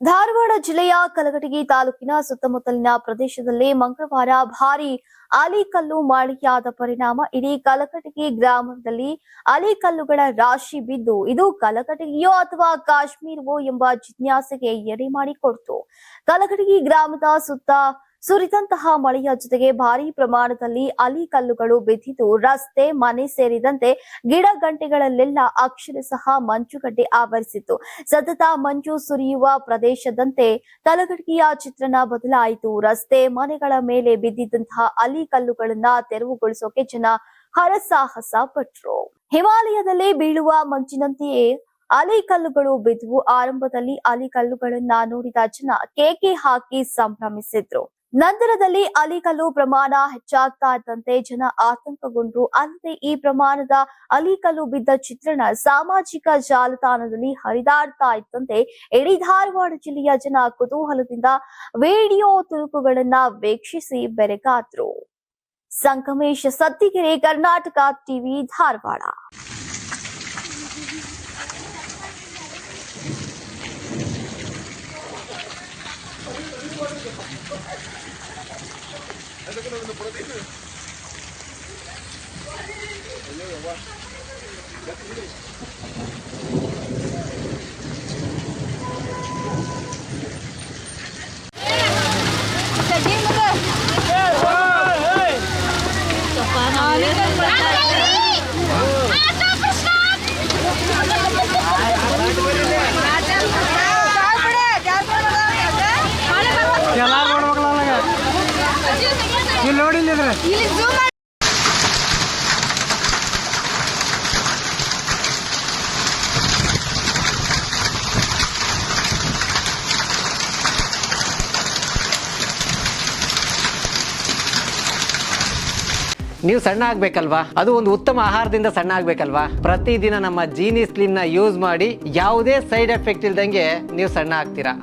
ಧಾರವಾಡ ಜಿಲ್ಲೆಯ ಕಲಘಟಗಿ ತಾಲೂಕಿನ ಸುತ್ತಮುತ್ತಲಿನ ಪ್ರದೇಶದಲ್ಲಿ ಮಂಗಳವಾರ ಭಾರೀ ಆಲಿಕಲ್ಲು ಮಳೆಯಾದ ಪರಿಣಾಮ ಇಡೀ ಕಲಘಟಗಿ ಗ್ರಾಮದಲ್ಲಿ ಆಲಿಕಲ್ಲುಗಳ ರಾಶಿ ಬಿದ್ದು ಇದು ಕಲಘಟಗಿಯೋ ಅಥವಾ ಕಾಶ್ಮೀರವೋ ಎಂಬ ಜಿಜ್ಞಾಸೆಗೆ ಎಡೆ ಮಾಡಿಕೊಡ್ತು. ಕಲಘಟಗಿ ಗ್ರಾಮದ ಸುತ್ತ ಸುರಿದಂತಹ ಮಳೆಯ ಜೊತೆಗೆ ಭಾರೀ ಪ್ರಮಾಣದಲ್ಲಿ ಆಲಿಕಲ್ಲುಗಳು ಬಿದ್ದಿದ್ದು ರಸ್ತೆ, ಮನೆ ಸೇರಿದಂತೆ ಗಿಡ ಗಂಟೆಗಳಲ್ಲೆಲ್ಲ ಅಕ್ಷರಶಃ ಮಂಜುಗಡ್ಡೆ ಆವರಿಸಿತ್ತು. ಸತತ ಮಂಜು ಸುರಿಯುವ ಪ್ರದೇಶದಂತೆ ಕಲಘಟಗಿಯ ಚಿತ್ರಣ ಬದಲಾಯಿತು. ರಸ್ತೆ, ಮನೆಗಳ ಮೇಲೆ ಬಿದ್ದಿದ್ದಂತಹ ಆಲಿಕಲ್ಲುಗಳನ್ನ ತೆರವುಗೊಳಿಸೋಕೆ ಜನ ಹರಸಾಹಸ ಪಟ್ರು. ಹಿಮಾಲಯದಲ್ಲಿ ಬೀಳುವ ಮಂಜಿನಂತೆಯೇ ಆಲಿಕಲ್ಲುಗಳು ಬಿದ್ದುವು. ಆರಂಭದಲ್ಲಿ ಆಲಿಕಲ್ಲುಗಳನ್ನ ನೋಡಿದ ಜನ ಕೇಕೆ ಹಾಕಿ ಸಂಭ್ರಮಿಸಿದ್ರು. ನಂತರದಲ್ಲಿ ಆಲಿಕಲ್ಲು ಪ್ರಮಾಣ ಹೆಚ್ಚಾಗ್ತಾ ಇದ್ದಂತೆ ಜನ ಆತಂಕಗೊಂಡ್ರು. ಅಲ್ಲದೆ ಈ ಪ್ರಮಾಣದ ಆಲಿಕಲ್ಲು ಬಿದ್ದ ಚಿತ್ರಣ ಸಾಮಾಜಿಕ ಜಾಲತಾಣದಲ್ಲಿ ಹರಿದಾಡ್ತಾ ಇದ್ದಂತೆ ಇಡೀ ಧಾರವಾಡ ಜಿಲ್ಲೆಯ ಜನ ಕುತೂಹಲದಿಂದ ವಿಡಿಯೋ ತುಣುಕುಗಳನ್ನ ವೀಕ್ಷಿಸಿ ಬೆರಗಾದ್ರು. ಸಂಗಮೇಶ್ ಸತ್ತಿಗೆರೆ, ಕರ್ನಾಟಕ ಟಿವಿ, ಧಾರವಾಡ. ನೀವು ಸಣ್ಣ ಆಗ್ಬೇಕಲ್ವಾ? ಅದು ಒಂದು ಉತ್ತಮ ಆಹಾರದಿಂದ ಸಣ್ಣ ಆಗ್ಬೇಕಲ್ವಾ? ಪ್ರತಿದಿನ ನಮ್ಮ ಜೀನಿ ಸ್ಲಿಮ್ ನ ಯೂಸ್ ಮಾಡಿ ಯಾವುದೇ ಸೈಡ್ ಎಫೆಕ್ಟ್ ಇಲ್ದಂಗೆ ನೀವು ಸಣ್ಣ ಆಗ್ತೀರಾ.